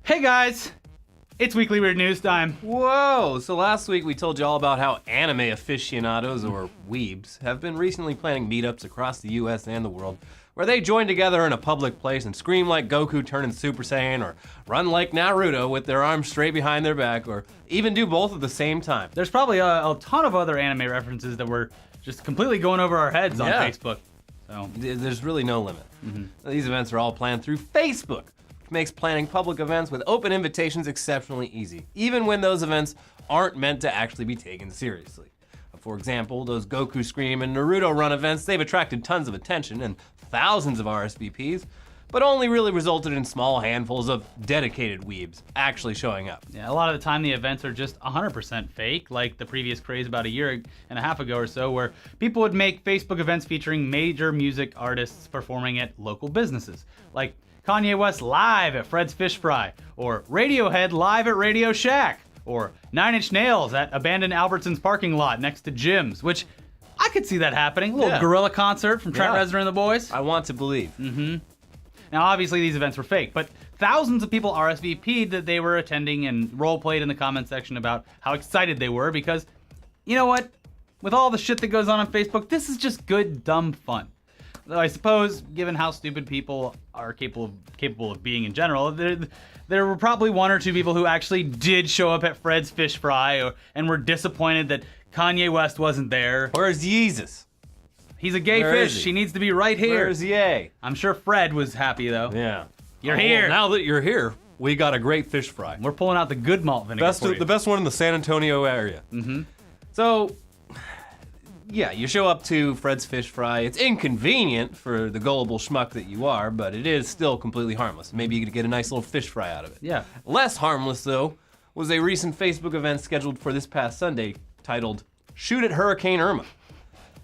Hey guys, it's Weekly Weird News time. Whoa! So last week we told you all about how anime aficionados, or weebs, have been recently planning meetups across the US and the world, where they join together in a public place and scream like Goku turning Super Saiyan, or run like Naruto with their arms straight behind their back, or even do both at the same time. There's probably a ton of other anime references that we're just completely going over our heads on Facebook. So There's really no limit. These events are all planned through Facebook, which makes planning public events with open invitations exceptionally easy, even when those events aren't meant to actually be taken seriously. For example, those Goku Scream and Naruto Run events, they've attracted tons of attention and thousands of RSVPs, but only really resulted in small handfuls of dedicated weebs actually showing up. yeah, a lot of the time the events are just 100% fake, like the previous craze about a year and a half ago or so, where people would make Facebook events featuring major music artists performing at local businesses, like Kanye West live at Fred's Fish Fry, or Radiohead live at Radio Shack, or 9 Inch Nails at abandoned Albertsons parking lot next to Jim's, which I could see that happening. A little gorilla concert from Trent Reznor and the boys. I want to believe. Now, obviously, these events were fake, but thousands of people RSVP'd that they were attending and role-played in the comment section about how excited they were because, you know what? With all the shit that goes on Facebook, this is just good, dumb fun. Though I suppose, given how stupid people are capable of being in general, there were probably one or two people who actually did show up at Fred's Fish Fry and were disappointed that Kanye West wasn't there. Where's Jesus? He's a gay Where fish. is he? He needs to be right here. Where's Ye? I'm sure Fred was happy, though. Yeah. You're here. Well, now that you're here, we got a great fish fry. We're pulling out the good malt vinegar for you. The best one in the San Antonio area. So, yeah, you show up to Fred's Fish Fry. It's inconvenient for the gullible schmuck that you are, but it is still completely harmless. Maybe you could get a nice little fish fry out of it. Yeah. Less harmless, though, was a recent Facebook event scheduled for this past Sunday titled Shoot at Hurricane Irma.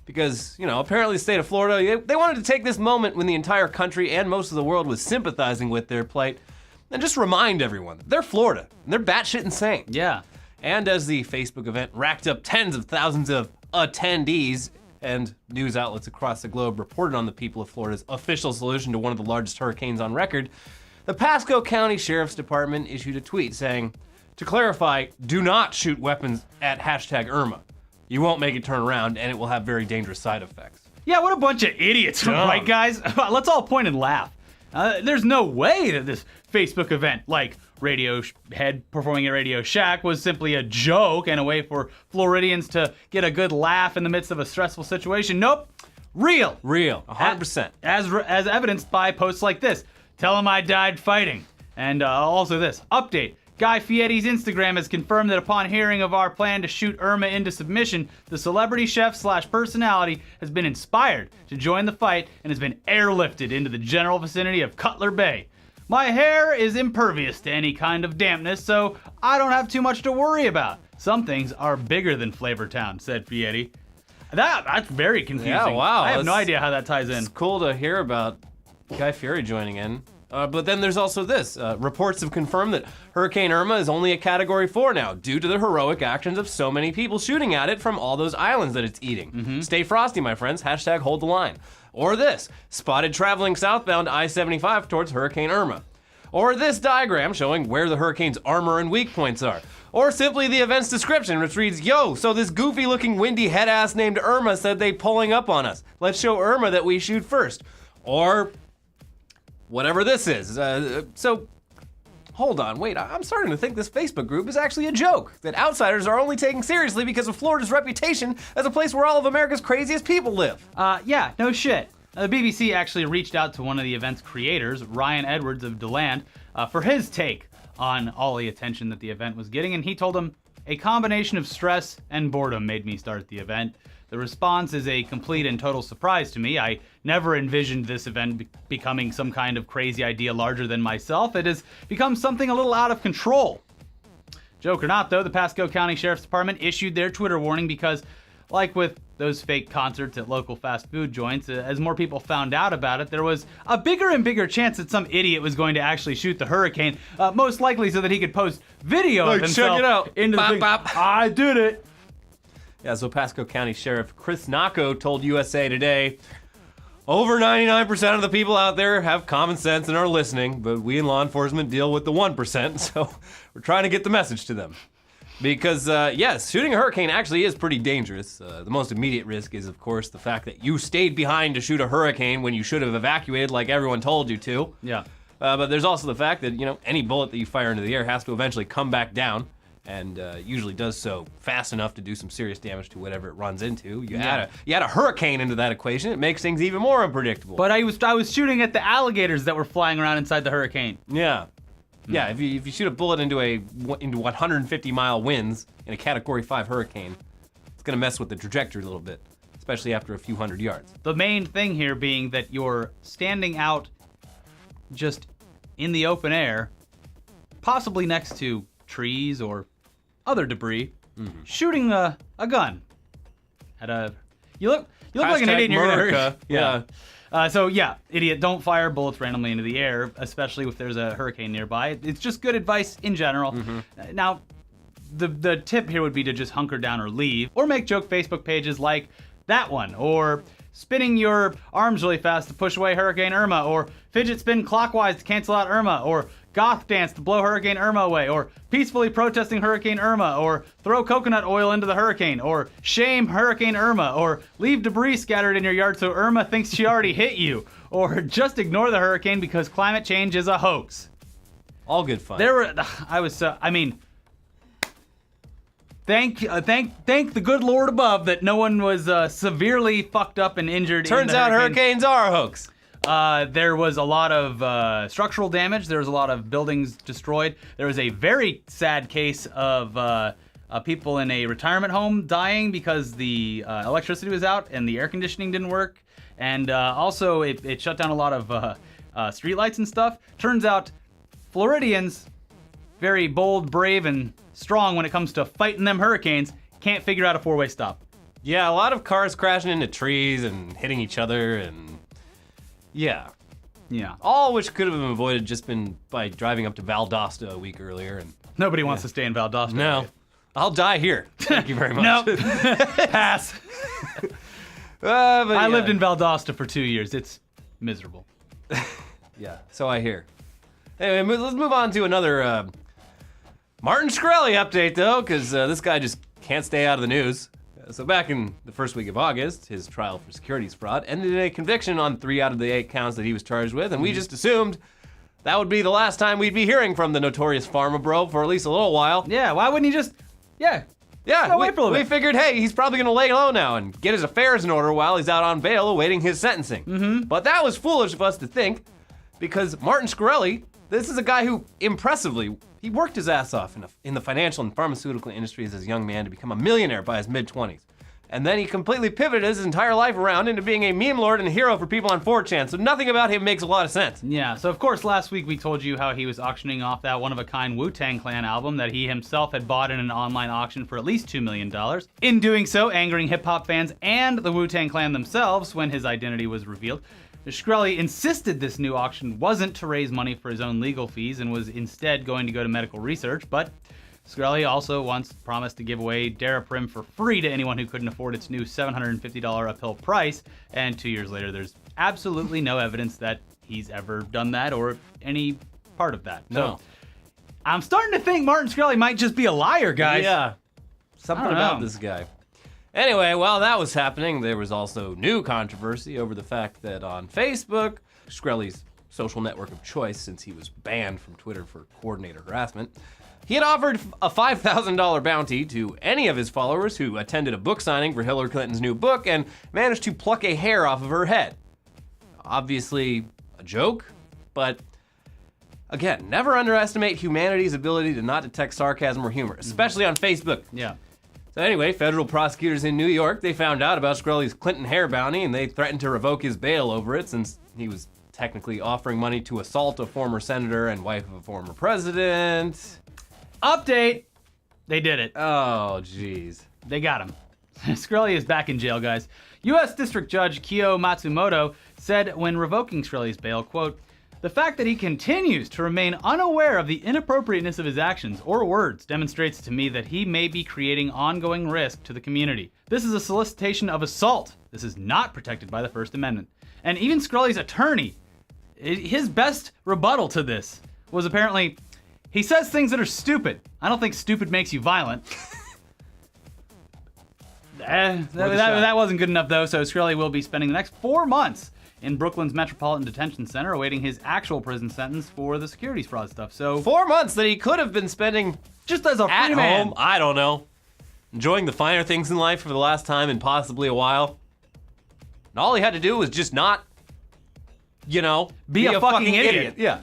Because, apparently the state of Florida, they wanted to take this moment when the entire country and most of the world was sympathizing with their plight and just remind everyone, they're Florida, and they're batshit insane. Yeah. And as the Facebook event racked up tens of thousands of attendees, and news outlets across the globe reported on the people of Florida's official solution to one of the largest hurricanes on record, the Pasco County Sheriff's Department issued a tweet saying, to clarify, do not shoot weapons at hashtag Irma. You won't make it turn around, and it will have very dangerous side effects. Yeah, what a bunch of idiots, right, guys? Let's all point and laugh. There's no way that this Facebook event, like Radiohead performing at Radio Shack, was simply a joke and a way for Floridians to get a good laugh in the midst of a stressful situation. Nope. Real. 100%. As evidenced by posts like this. Tell him I died fighting. And also this. Update. Guy Fieri's Instagram has confirmed that upon hearing of our plan to shoot Irma into submission, the celebrity chef/personality has been inspired to join the fight and has been airlifted into the general vicinity of Cutler Bay. My hair is impervious to any kind of dampness, so I don't have too much to worry about. Some things are bigger than Flavortown, said Fieri. That's very confusing. Yeah, wow. I have no idea how that ties in. It's cool to hear about Guy Fieri joining in. But then there's also this. Reports have confirmed that Hurricane Irma is only a Category 4 now due to the heroic actions of so many people shooting at it from all those islands that it's eating. Stay frosty, my friends. Hashtag hold the line. Or this. Spotted traveling southbound I-75 towards Hurricane Irma. Or this diagram showing where the hurricane's armor and weak points are. Or simply the event's description, which reads, yo, so this goofy-looking windy head-ass named Irma said they pulling up on us. Let's show Irma that we shoot first. Or whatever this is. So, hold on, wait, I'm starting to think this Facebook group is actually a joke that outsiders are only taking seriously because of Florida's reputation as a place where all of America's craziest people live. Yeah, no shit. The BBC actually reached out to one of the event's creators, Ryan Edwards of DeLand, for his take on all the attention that the event was getting, and he told him, a combination of stress and boredom made me start the event. The response is a complete and total surprise to me. I never envisioned this event becoming some kind of crazy idea larger than myself. It has become something a little out of control. Joke or not, though, the Pasco County Sheriff's Department issued their Twitter warning because, like with those fake concerts at local fast food joints, as more people found out about it, there was a bigger and bigger chance that some idiot was going to actually shoot the hurricane, most likely so that he could post video of himself check it out. into the thing. I did it. Yeah, so Pasco County Sheriff Chris Nacco told USA Today, Over 99% of the people out there have common sense and are listening, but we in law enforcement deal with the 1%, so we're trying to get the message to them. Because, yes, shooting a hurricane actually is pretty dangerous. The most immediate risk is, of course, the fact that you stayed behind to shoot a hurricane when you should have evacuated like everyone told you to. Yeah. But there's also the fact that, any bullet that you fire into the air has to eventually come back down, and usually does so fast enough to do some serious damage to whatever it runs into. You add a hurricane into that equation, it makes things even more unpredictable. But I was shooting at the alligators that were flying around inside the hurricane. Yeah. Yeah, if you shoot a bullet into 150-mile winds in a Category 5 hurricane, it's going to mess with the trajectory a little bit, especially after a few hundred yards. The main thing here being that you're standing out just in the open air, possibly next to trees or other debris, shooting a gun at you look like an idiot and you're gonna hurt. Yeah. So yeah, idiot, don't fire bullets randomly into the air, especially if there's a hurricane nearby. It's just good advice in general. Now, the tip here would be to just hunker down or leave, or make joke Facebook pages like that one, or spinning your arms really fast to push away Hurricane Irma, or fidget spin clockwise to cancel out Irma, or goth dance to blow Hurricane Irma away, or peacefully protesting Hurricane Irma, or throw coconut oil into the hurricane, or shame Hurricane Irma, or leave debris scattered in your yard so Irma thinks she already hit you, or just ignore the hurricane because climate change is a hoax. All good fun. Thank the good Lord above that no one was severely fucked up and injured. Turns out hurricanes are a hoax. There was a lot of structural damage. There was a lot of buildings destroyed. There was a very sad case of people in a retirement home dying because the electricity was out and the air conditioning didn't work. And also, it shut down a lot of streetlights and stuff. Turns out, Floridians, very bold, brave, and strong when it comes to fighting them hurricanes, can't figure out a four-way stop. Yeah, a lot of cars crashing into trees and hitting each other, and yeah. All which could have been avoided by driving up to Valdosta a week earlier. And nobody wants to stay in Valdosta. No, I'll die here. Thank you very much. Nope. Pass. I lived in Valdosta for 2 years. It's miserable. Yeah, so I hear. Anyway, let's move on to another Martin Shkreli update, though, because this guy just can't stay out of the news. So back in the first week of August, his trial for securities fraud ended in a conviction on 3 out of the 8 counts that he was charged with, and we just assumed that would be the last time we'd be hearing from the notorious pharma bro for at least a little while. Yeah, why wouldn't he just... Yeah, wait for a little bit. We figured, hey, he's probably going to lay low now and get his affairs in order while he's out on bail awaiting his sentencing. But that was foolish of us to think, because Martin Shkreli, this is a guy who, impressively, he worked his ass off in the financial and pharmaceutical industries as a young man to become a millionaire by his mid-20s. And then he completely pivoted his entire life around into being a meme lord and a hero for people on 4chan, so nothing about him makes a lot of sense. Yeah, so of course last week we told you how he was auctioning off that one-of-a-kind Wu-Tang Clan album that he himself had bought in an online auction for at least $2 million. In doing so, angering hip-hop fans and the Wu-Tang Clan themselves when his identity was revealed. Shkreli insisted this new auction wasn't to raise money for his own legal fees and was instead going to go to medical research, but Shkreli also once promised to give away Daraprim for free to anyone who couldn't afford its new $750 a pill price, and 2 years later there's absolutely no evidence that he's ever done that or any part of that. No. So I'm starting to think Martin Shkreli might just be a liar, guys. Yeah, something about this guy. Anyway, while that was happening, there was also new controversy over the fact that on Facebook, Shkreli's social network of choice since he was banned from Twitter for coordinator harassment, he had offered a $5,000 bounty to any of his followers who attended a book signing for Hillary Clinton's new book and managed to pluck a hair off of her head. Obviously a joke, but again, never underestimate humanity's ability to not detect sarcasm or humor, especially on Facebook. Yeah. So anyway, federal prosecutors in New York, they found out about Shkreli's Clinton hair bounty and they threatened to revoke his bail over it since he was technically offering money to assault a former senator and wife of a former president. Update! They did it. Oh, jeez. They got him. Shkreli is back in jail, guys. U.S. District Judge Kyo Matsumoto said when revoking Shkreli's bail, quote, The fact that he continues to remain unaware of the inappropriateness of his actions or words demonstrates to me that he may be creating ongoing risk to the community. This is a solicitation of assault. This is not protected by the First Amendment. And even Shkreli's attorney, his best rebuttal to this was apparently, he says things that are stupid. I don't think stupid makes you violent. That wasn't good enough though, so Shkreli will be spending the next 4 months in Brooklyn's Metropolitan Detention Center awaiting his actual prison sentence for the securities fraud stuff. So 4 months that he could have been spending just as a at free man. home, I don't know, enjoying the finer things in life for the last time in possibly a while. And all he had to do was just not, be a fucking idiot. Yeah.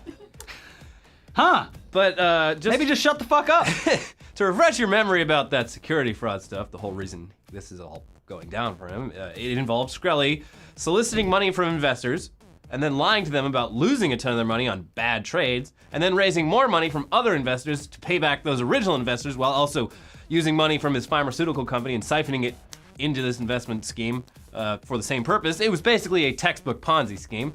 Huh. But Maybe just shut the fuck up. to refresh your memory about that security fraud stuff, the whole reason this is all going down for him, it involves Shkreli soliciting money from investors and then lying to them about losing a ton of their money on bad trades, and then raising more money from other investors to pay back those original investors, while also using money from his pharmaceutical company and siphoning it into this investment scheme for the same purpose. It was basically a textbook Ponzi scheme.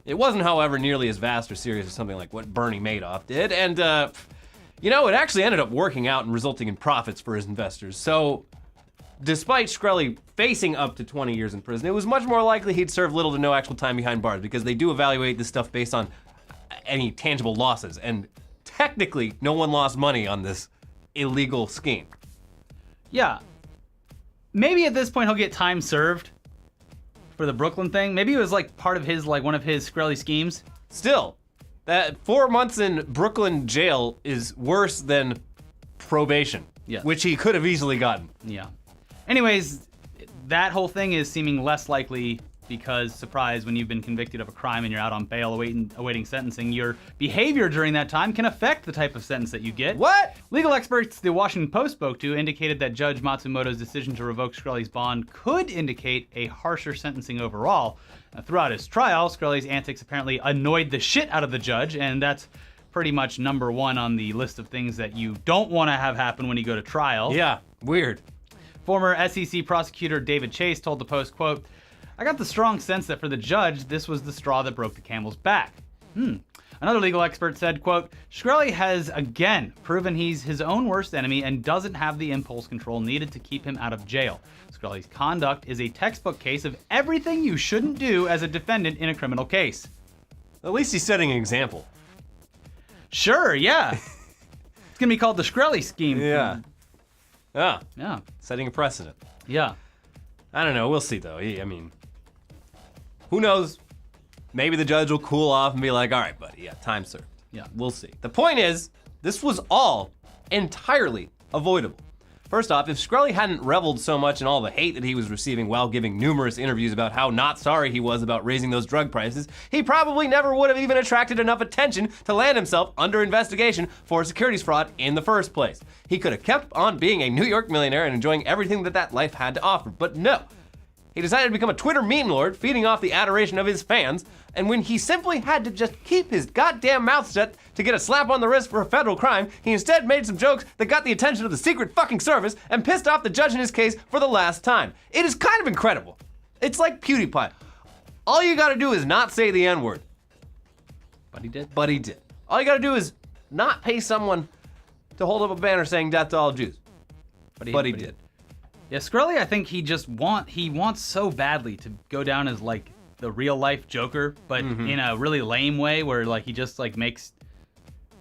It wasn't, however, nearly as vast or serious as something like what Bernie Madoff did, and it actually ended up working out and resulting in profits for his investors. So, despite Shkreli facing up to 20 years in prison, it was much more likely he'd serve little to no actual time behind bars, because they do evaluate this stuff based on any tangible losses, and technically no one lost money on this illegal scheme. Yeah. Maybe at this point he'll get time served for the Brooklyn thing. Maybe it was like part of his, like one of his Shkreli schemes. Still, that 4 months in Brooklyn jail is worse than probation, Yeah. which he could have easily gotten. Yeah. Anyways, that whole thing is seeming less likely because, surprise, when you've been convicted of a crime and you're out on bail awaiting sentencing, your behavior during that time can affect the type of sentence that you get. What? Legal experts the Washington Post spoke to indicated that Judge Matsumoto's decision to revoke Shkreli's bond could indicate a harsher sentencing overall. Throughout his trial, Shkreli's antics apparently annoyed the shit out of the judge, and that's pretty much number one on the list of things that you don't want to have happen when you go to trial. Yeah, weird. Former SEC prosecutor David Chase told the Post, quote, "I got the strong sense that for the judge, this was the straw that broke the camel's back." Another legal expert said, quote, "Shkreli has again proven he's his own worst enemy and doesn't have the impulse control needed to keep him out of jail. Shkreli's conduct is a textbook case of everything you shouldn't do as a defendant in a criminal case." At least he's setting an example. Sure, yeah. It's gonna be called the Shkreli scheme. Yeah. Yeah. Setting a precedent. Yeah. I don't know. We'll see, though. Who knows? Maybe the judge will cool off and be like, all right, buddy, yeah, time served. Yeah. We'll see. The point is, this was all entirely avoidable. First off, if Shkreli hadn't reveled so much in all the hate that he was receiving while giving numerous interviews about how not sorry he was about raising those drug prices, he probably never would have even attracted enough attention to land himself under investigation for securities fraud in the first place. He could have kept on being a New York millionaire and enjoying everything that life had to offer, but no. He decided to become a Twitter meme lord, feeding off the adoration of his fans, and when he simply had to just keep his goddamn mouth shut to get a slap on the wrist for a federal crime, he instead made some jokes that got the attention of the Secret fucking Service and pissed off the judge in his case for the last time. It is kind of incredible. It's like PewDiePie. All you gotta do is not say the N-word. But he did. But he did. All you gotta do is not pay someone to hold up a banner saying death to all Jews. But he did. Yeah, Shkreli, I think he wants so badly to go down as like the real life Joker, but in a really lame way where like he just like makes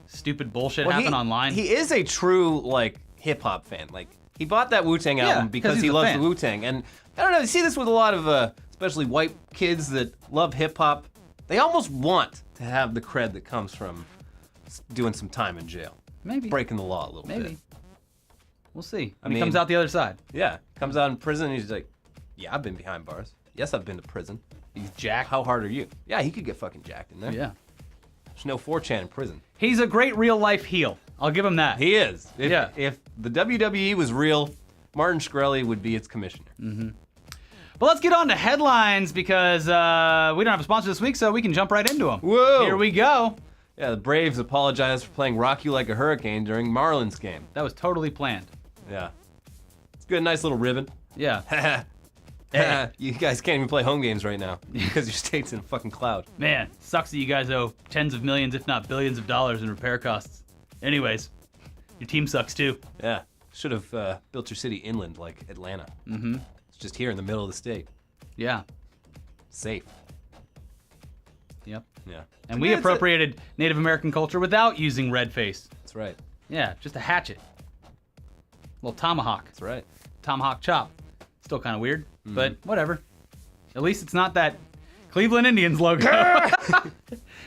stupid bullshit happen online. He is a true like hip hop fan. Like he bought that Wu-Tang album because he loves the Wu-Tang. And I don't know, you see this with a lot of especially white kids that love hip hop. They almost want to have the cred that comes from doing some time in jail. Maybe. Breaking the law a little bit. Maybe. We'll see. I mean, he comes out the other side. Yeah, comes out in prison and he's like, yeah, I've been behind bars. Yes, I've been to prison. He's jacked. How hard are you? Yeah, he could get fucking jacked in there. Yeah. There's no 4chan in prison. He's a great real life heel. I'll give him that. He is. Yeah. If the WWE was real, Martin Shkreli would be its commissioner. But let's get on to headlines because we don't have a sponsor this week, so we can jump right into them. Whoa. Here we go. Yeah, the Braves apologized for playing Rock You Like a Hurricane during Marlins game. That was totally planned. Yeah. It's good, nice little ribbon. Yeah. You guys can't even play home games right now because your state's in a fucking cloud. Man, sucks that you guys owe tens of millions, if not billions of dollars in repair costs. Anyways, your team sucks too. Yeah. Should have built your city inland like Atlanta. Mm-hmm. It's just here in the middle of the state. Yeah. Safe. Yep. Yeah. And we appropriated Native American culture without using red face. That's right. Yeah, just a hatchet. Little tomahawk. That's right. Tomahawk chop. Still kind of weird, but whatever. At least it's not that Cleveland Indians logo.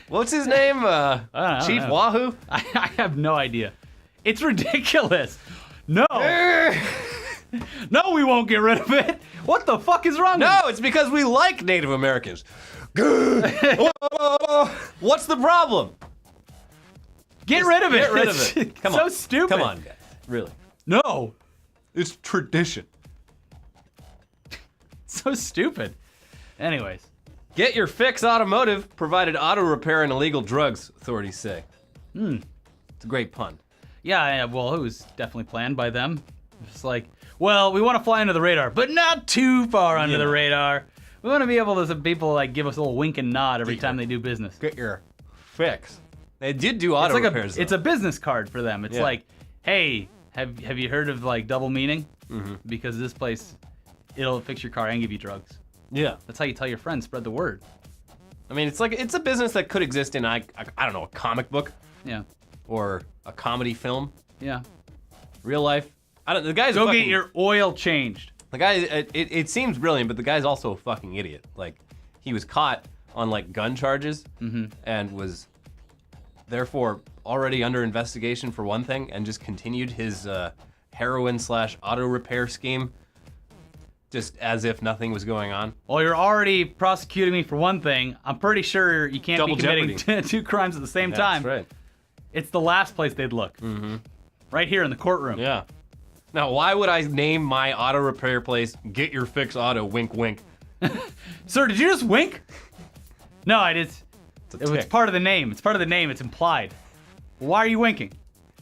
What's his name? I don't Chief know. Wahoo? I have no idea. It's ridiculous. No. No, we won't get rid of it. What the fuck is wrong with No, it's because we like Native Americans. What's the problem? Get rid of it. Get rid of it. Come so on. stupid. Come on, guys. Really. No. It's tradition. So stupid. Anyways. Get your fix automotive provided auto repair and illegal drugs, authorities say. It's a great pun. Yeah, well, it was definitely planned by them. It's like, well, we want to fly under the radar, but not too far under the radar. We want to be able to have people like give us a little wink and nod every time they do business. Get your fix. They did do auto It's like repairs. it's a business card for them. It's Yeah. like, hey, have you heard of like double meaning? Because this place, it'll fix your car and give you drugs. Yeah. That's how you tell your friends, spread the word. I mean, it's a business that could exist in I don't know, a comic book Yeah, or a comedy film, yeah. real life. The guy's Go fucking, get your oil changed. The guy. It seems brilliant, but the guy's also a fucking idiot. Like, he was caught on like gun charges and was therefore already under investigation for one thing, and just continued his heroin/auto repair scheme. Just as if nothing was going on. Well, you're already prosecuting me for one thing. I'm pretty sure you can't Double be committing two crimes at the same time. That's right. It's the last place they'd look. Right here in the courtroom. Yeah. Now, why would I name my auto repair place Get Your Fix Auto? Wink, wink. Sir, did you just wink? No, I did. It's a It was tick. part of the name. It's part of the name. It's implied. Why are you winking?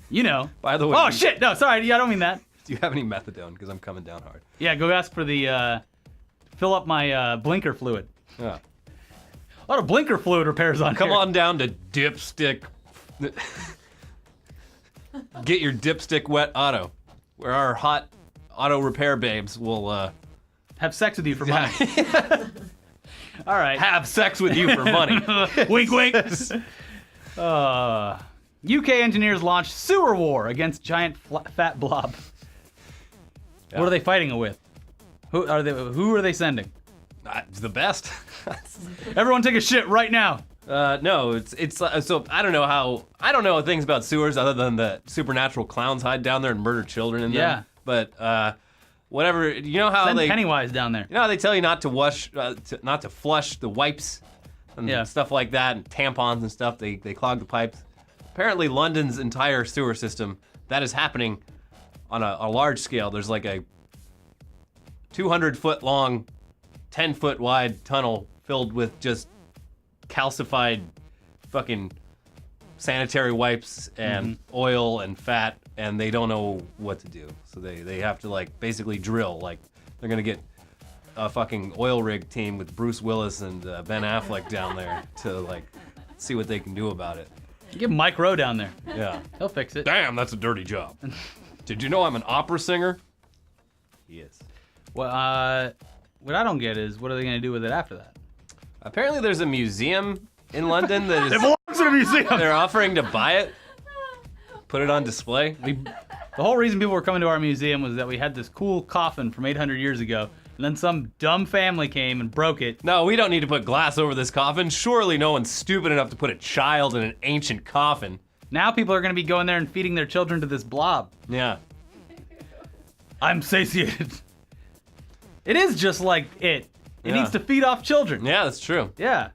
You know. By the way, Oh, shit. No, sorry. Yeah, I don't mean that. do you have any methadone? Because I'm coming down hard. Yeah, go ask for the, fill up my blinker fluid. Yeah. A lot of blinker fluid repairs on Come here. on down to Dipstick. Get your Dipstick Wet Auto, where our hot auto repair babes will Have sex with you for money. All right. have sex with you for money. Wink, wink. UK engineers launched sewer war against giant fat blob. Yeah. What are they fighting it with? Who are they sending? It's the best. Everyone take a shit right now. No, it's so I don't know things about sewers other than the supernatural clowns hide down there and murder children in them. Yeah. But whatever, you know how Send they Pennywise down there. you know how they tell you not to not to flush the wipes and Yeah. stuff like that, and tampons and stuff. They clog the pipes. Apparently, London's entire sewer system, that is happening on a large scale. There's like a 200-foot long, 10-foot wide tunnel filled with just calcified fucking sanitary wipes and oil and fat, and they don't know what to do. So they have to like basically drill. Like, they're gonna get a fucking oil rig team with Bruce Willis and Ben Affleck down there to like see what they can do about it. Get Mike Rowe down there. Yeah. He'll fix it. Damn, that's a dirty job. Did you know I'm an opera singer? He is. Well, what I don't get is what are they gonna do with it after that? Apparently there's a museum in London that It is belongs in a museum. they're offering to buy it, put it on display. The whole reason people were coming to our museum was that we had this cool coffin from 800 years ago, and then some dumb family came and broke it. No, we don't need to put glass over this coffin. Surely no one's stupid enough to put a child in an ancient coffin. Now people are gonna be going there and feeding their children to this blob. Yeah. I'm satiated. It is just like it. It Yeah. needs to feed off children. Yeah, that's true. Yeah.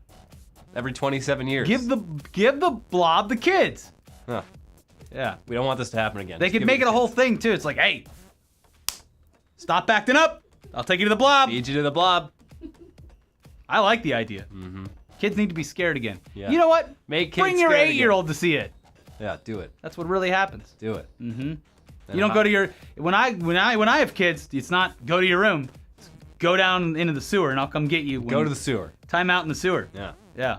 Every 27 years. Give the blob the kids. Huh. Yeah. We don't want this to happen again. They Just could give make it to a whole kids. thing too. It's like, hey, stop acting up. I'll take you to the blob. Feed you to the blob. I like the idea. Kids need to be scared again. Yeah. You know what? Make kids Bring your scared again. 8-year-old to see it. Yeah, do it. That's what really happens. Do it. You don't go to your when I have kids, it's not go to your room. It's go down into the sewer and I'll come get you. Go to the sewer. Time out in the sewer. Yeah. Yeah.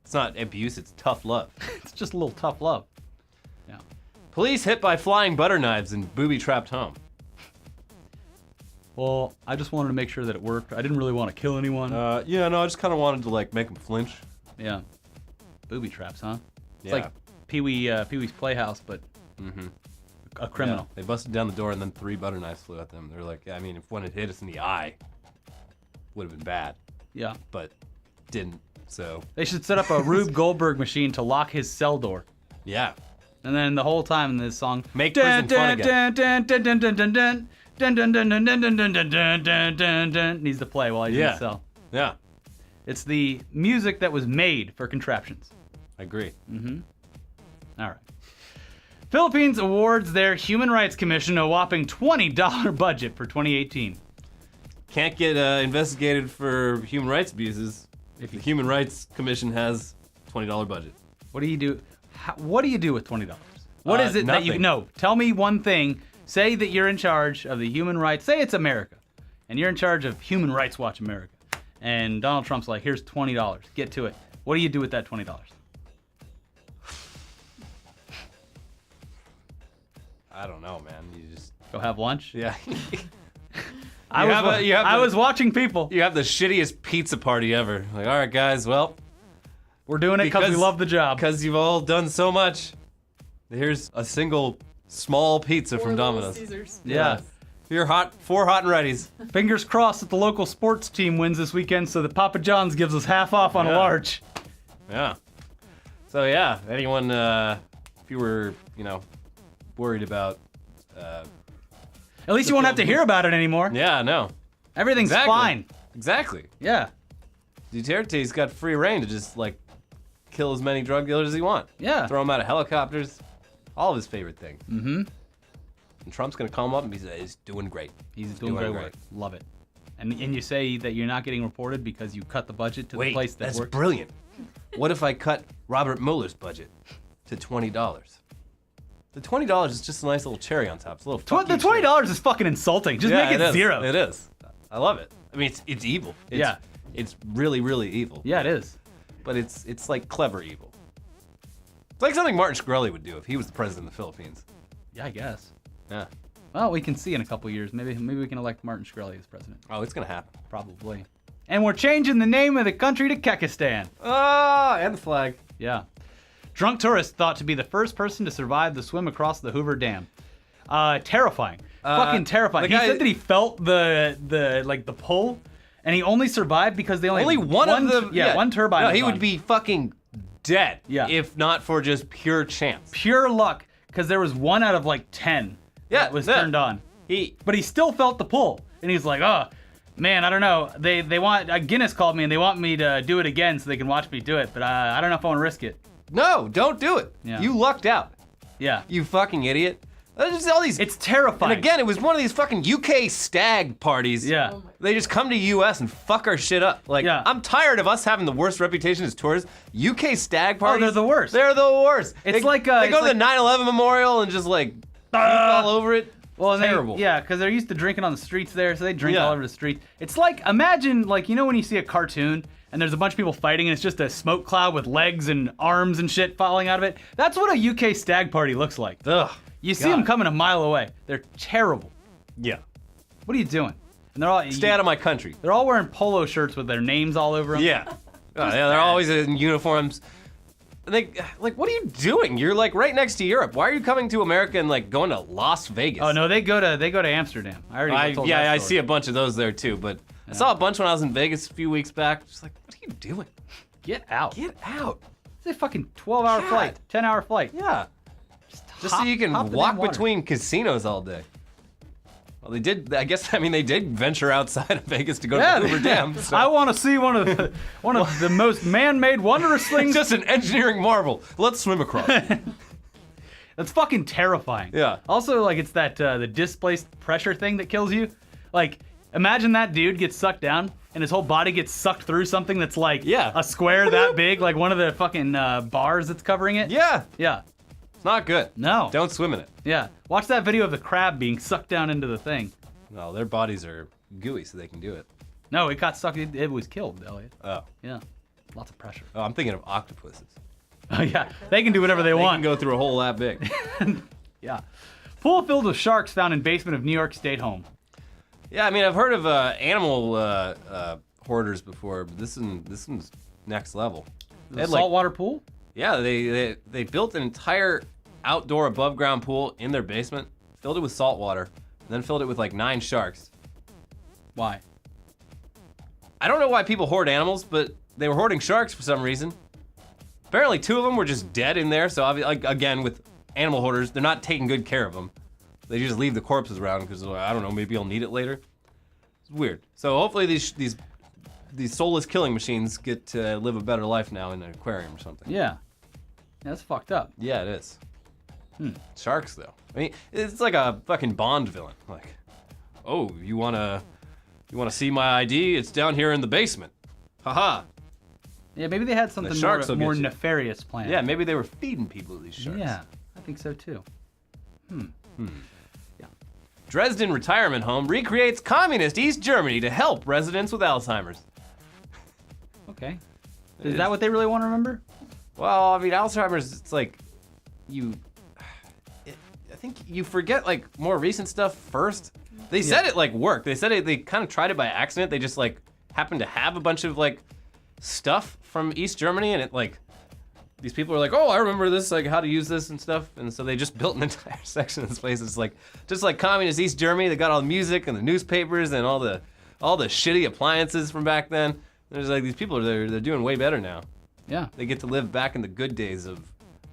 It's not abuse, it's tough love. It's just a little tough love. Yeah. Police hit by flying butter knives and booby trapped home. Well, I just wanted to make sure that it worked. I didn't really want to kill anyone. Yeah, no, I just kind of wanted to like make them flinch. Yeah. Booby traps, huh? It's Yeah. like Pee-wee's Playhouse, but a criminal. Yeah, they busted down the door and then 3 butter knives flew at them. They're like, I mean, if one had hit us in the eye, would have been bad, Yeah. but didn't. So They should set up a Rube Goldberg machine to lock his cell door. yeah, And then the whole time in this song, make prison fun again. Needs to play while he's in the cell. Yeah, It's the music that was made for contraptions. I agree. All right. Philippines awards their Human Rights Commission a whopping $20 budget for 2018. Can't get investigated for human rights abuses if the Human Rights Commission has $20 budget. What do you do? What do you do with $20? What is it that you nothing. know? Tell me one thing. Say that you're in charge of the human rights. Say it's America, and you're in charge of Human Rights Watch America. And Donald Trump's like, here's $20. Get to it. What do you do with that $20? I don't know, man. You just Go have lunch? yeah. I was watching people. You have the shittiest pizza party ever. Like, all right, guys, well, We're doing it because we love the job. because you've all done so much. Here's a single small pizza from Domino's. Caesars. Yeah. You're hot, 4 hot and readies. Fingers crossed that the local sports team wins this weekend so that Papa John's gives us half off on a Yeah. large. Yeah. So yeah, anyone, if you were, worried about, At least you won't have to hear about it anymore. yeah, no, Everything's exactly. fine. Exactly. Yeah. Duterte's got free reign to just like kill as many drug dealers as he wants. Yeah. Throw them out of helicopters. All of his favorite thing. Mm-hmm. And Trump's gonna call him up and he's doing great. He's doing great work. Love it. And you say that you're not getting reported because you cut the budget to the Wait, place that that's works. brilliant. What if I cut Robert Mueller's budget to $20? The $20 is just a nice little cherry on top. It's a little The $20 is fucking insulting. Just make it is. zero. It is. I love it. I mean, it's evil. Yeah. It's really, really evil. Yeah, it is. But it's like clever evil. It's like something Martin Shkreli would do if he was the president of the Philippines. Yeah, I guess. Yeah. Well, we can see in a couple years. Maybe we can elect Martin Shkreli as president. Oh, it's gonna happen. Probably. And we're changing the name of the country to Kekistan. Ah, and the flag. Yeah. Drunk tourist thought to be the first person to survive the swim across the Hoover Dam. Terrifying. Fucking terrifying. the He guy- said that he felt the pull, and he only survived because they only had one turbine. No, was he on. would be fucking dead. Yeah. If not for just pure chance. pure luck because there was 1 out of like 10 Yeah, that was yeah. turned on. But he still felt the pull, and he's like, oh. Man, I don't know. They want Guinness called me and they want me to do it again so they can watch me do it, but I don't know if I want to risk it. No, don't do it. Yeah. You lucked out. Yeah, You fucking idiot. There's just all these. it's terrifying. And again, it was one of these fucking UK stag parties. Yeah. Oh my- They just come to US and fuck our shit up. Like, Yeah. I'm tired of us having the worst reputation as tourists. UK stag parties. they're the worst. They're the worst. It's they, like, they it's go to like- the 9/11 memorial and just like puke all over it. Well, and terrible. yeah, because they're used to drinking on the streets there, so they drink Yeah. all over the streets. It's like, imagine, like, you know when you see a cartoon and there's a bunch of people fighting and it's just a smoke cloud with legs and arms and shit falling out of it? That's what a UK stag party looks like. Ugh. You see them coming a mile away. They're terrible. Yeah. What are you doing? And they're all Stay out of my country. They're all wearing polo shirts with their names all over them. Yeah. Yeah, they're always in uniforms. And they like, what are you doing? You're like right next to Europe. Why are you coming to America and like going to Las Vegas? Oh no, they go to Amsterdam. I already told that I story. see a bunch of those there too. But I saw a bunch when I was in Vegas a few weeks back. Just like, what are you doing? Get out. Get out. It's a fucking 12-hour God. flight, 10-hour flight. Yeah. Just so hop- you can hop the walk damn water. between casinos all day. Well, they did. I guess. I mean, they did venture outside of Vegas to go to the Hoover Dam. So. I want to see one of the most man-made wondrous things. It's just an engineering marvel. Let's swim across. That's fucking terrifying. Yeah. Also, like, it's that the displaced pressure thing that kills you. Like, imagine that dude gets sucked down and his whole body gets sucked through something that's like a square that big, like one of the fucking bars that's covering it. Yeah. Yeah. It's not good. No. Don't swim in it. Yeah. Watch that video of the crab being sucked down into the thing. No, their bodies are gooey, so they can do it. No, it got stuck. It was killed, Elliot. Oh. Yeah. Lots of pressure. Oh, I'm thinking of octopuses. Oh, yeah. They can do whatever they They want. can go through a hole that big. Yeah. Pool filled with sharks found in basement of New York State home. Yeah, I mean, I've heard of animal hoarders before, but this one's next level. They A had, like, saltwater pool? yeah, they built an entire outdoor above ground pool in their basement, filled it with salt water, and then filled it with like 9 sharks. Why? I don't know why people hoard animals, but they were hoarding sharks for some reason. Apparently 2 of them were just dead in there, so like, again, with animal hoarders, they're not taking good care of them. They just leave the corpses around because, I don't know, maybe I'll need it later. It's weird. So hopefully these soulless killing machines get to live a better life now in an aquarium or something. Yeah. That's fucked up. Yeah, it is. Sharks, though. I mean, it's like a fucking Bond villain. Like, oh, you wanna see my ID? It's down here in the basement. Haha. Yeah, maybe they had something sharks will more get you. nefarious planned. Yeah, maybe they were feeding people these sharks. Yeah, I think so too. Dresden retirement home recreates communist East Germany to help residents with Alzheimer's. Okay. Is that what they really want to remember? Well, I mean, Alzheimer's, it's like, I think you forget, like, more recent stuff first. They said it, like, worked. They said they kind of tried it by accident. They just, like, happened to have a bunch of, like, stuff from East Germany, and it, like, these people are like, oh, I remember this, like, how to use this and stuff. And so they just built an entire section of this place. It's like, just like communist East Germany, they got all the music and the newspapers and all the shitty appliances from back then. There's like, these people, they're doing way better now. Yeah. They get to live back in the good days of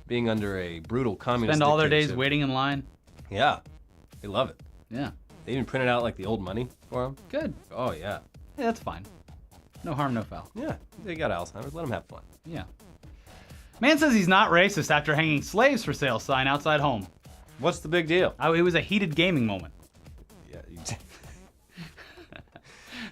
being under a brutal communist Spend all their days dictatorship. waiting in line. Yeah, they love it. Yeah. They even printed out like the old money for them. Good. Oh yeah. Yeah, that's fine. No harm, no foul. Yeah, they got Alzheimer's. Let them have fun. Yeah. Man says he's not racist after hanging slaves for sale sign outside home. What's the big deal? It was a heated gaming moment. Yeah.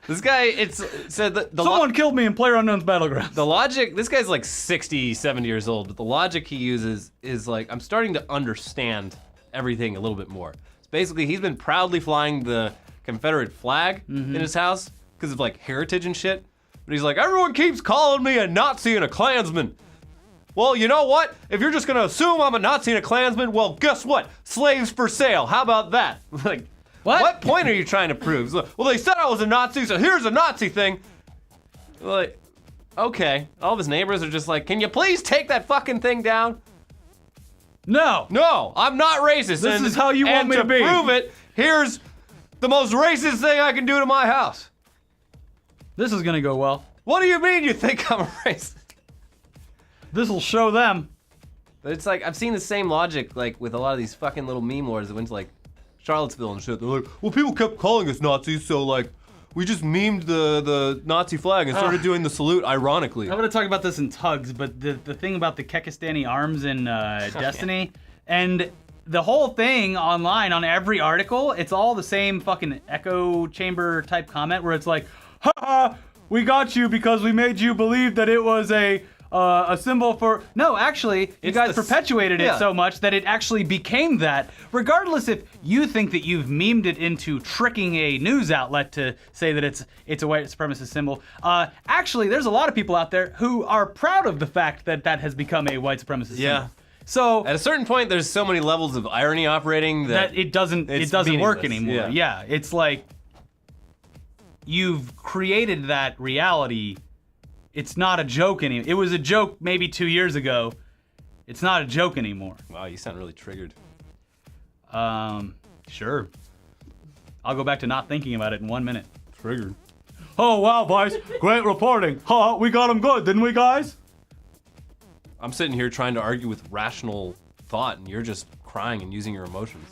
This guy, said that Someone killed me in PlayerUnknown's Battlegrounds. the logic, this guy's like 60, 70 years old, but the logic he uses is like, I'm starting to understand everything a little bit more. So basically, he's been proudly flying the Confederate flag in his house because of like heritage and shit. But he's like, everyone keeps calling me a Nazi and a Klansman. Well, you know what? If you're just gonna assume I'm a Nazi and a Klansman, well, guess what? Slaves for sale. How about that? Like, what point are you trying to prove? Well, they said I was a Nazi, so here's a Nazi thing. Like, okay. All of his neighbors are just like, can you please take that fucking thing down? No. No, I'm not racist. This is how you want me to be. And to prove it, here's the most racist thing I can do to my house. This is gonna go well. What do you mean you think I'm a racist? This'll show them. But it's like, I've seen the same logic, like, with a lot of these fucking little meme lords that went to, like, Charlottesville and shit. They're like, well, people kept calling us Nazis, so, like, we just memed the Nazi flag and started doing the salute ironically. I'm gonna talk about this in tugs, but the thing about the Kekistani arms in Destiny, and the whole thing online on every article, it's all the same fucking echo chamber type comment where it's like, ha, we got you because we made you believe that it was a symbol for... No, actually, you guys perpetuated it so much that it actually became that. Regardless if you think that you've memed it into tricking a news outlet to say that it's a white supremacist symbol, actually, there's a lot of people out there who are proud of the fact that that has become a white supremacist symbol. So at a certain point, there's so many levels of irony operating that it doesn't work anymore. Yeah, it's like you've created that reality. It's not a joke anymore. It was a joke maybe 2 years ago. It's not a joke anymore. Wow, you sound really triggered. Sure. I'll go back to not thinking about it in 1 minute. Triggered. Oh, wow, boys. Great reporting. Huh, we got them good, didn't we, guys? I'm sitting here trying to argue with rational thought, and you're just crying and using your emotions.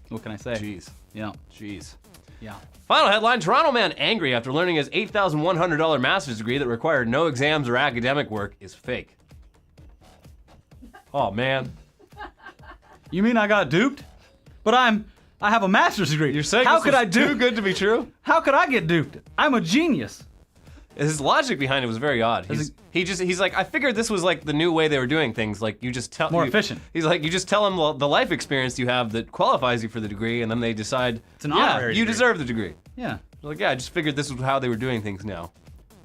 What can I say? Jeez. Yeah. Jeez. Yeah. Final headline, Toronto man angry after learning his $8,100 master's degree that required no exams or academic work is fake. Oh, man. You mean I got duped? But I have a master's degree. You're saying how this could was I do too good to be true? How could I get duped? I'm a genius. His logic behind it was very odd. He's like, I figured this was like the new way they were doing things. Like you just tell more efficient. He's like, you just tell them the life experience you have that qualifies you for the degree, and then they decide it's an honorary you degree. deserve the degree. Yeah. Like, yeah, I just figured this was how they were doing things now.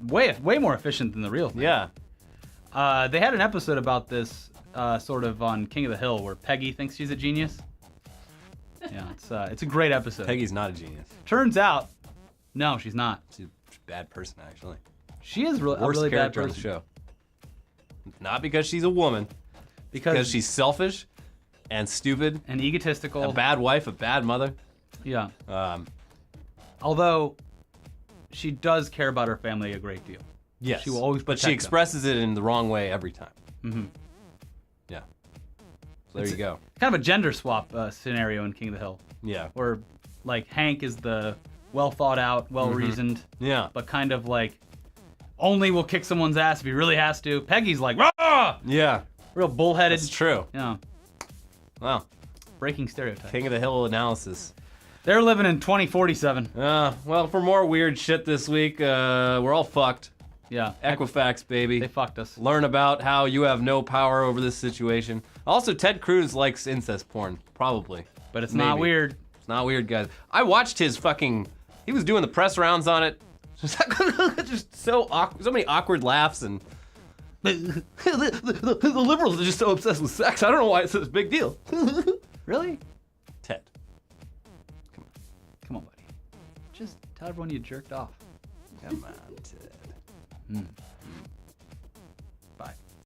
Way more efficient than the real thing. Yeah. They had an episode about this sort of on King of the Hill where Peggy thinks she's a genius. Yeah, it's a great episode. Peggy's not a genius. Turns out, no, she's not. She's a bad person, actually. She is a Worst really bad character on the person. show. Not because she's a woman. Because she's selfish and stupid. And egotistical. A bad wife, a bad mother. Yeah. Um, Although, she does care about her family a great deal. yes. She will always But she protect them. expresses it in the wrong way every time. Mm-hmm. Yeah. So there you go. Kind of a gender swap scenario in King of the Hill. Yeah. Where, like, Hank is the well thought out, well reasoned, Yeah. but kind of like only will kick someone's ass if he really has to. Peggy's like, rah! Yeah. Real bullheaded. It's true. Yeah. Wow. Breaking stereotypes. King of the Hill analysis. They're living in 2047. Well, for more weird shit this week, we're all fucked. Yeah. Equifax, baby. They fucked us. Learn about how you have no power over this situation. Also, Ted Cruz likes incest porn. Probably. But it's not Maybe. weird. It's not weird, guys. I watched his fucking... He was doing the press rounds on it. Just so awkward. So many awkward laughs and... the liberals are just so obsessed with sex. I don't know why it's such a big deal. Really? Ted. Come on, buddy. Just tell everyone you jerked off. Come on, Ted.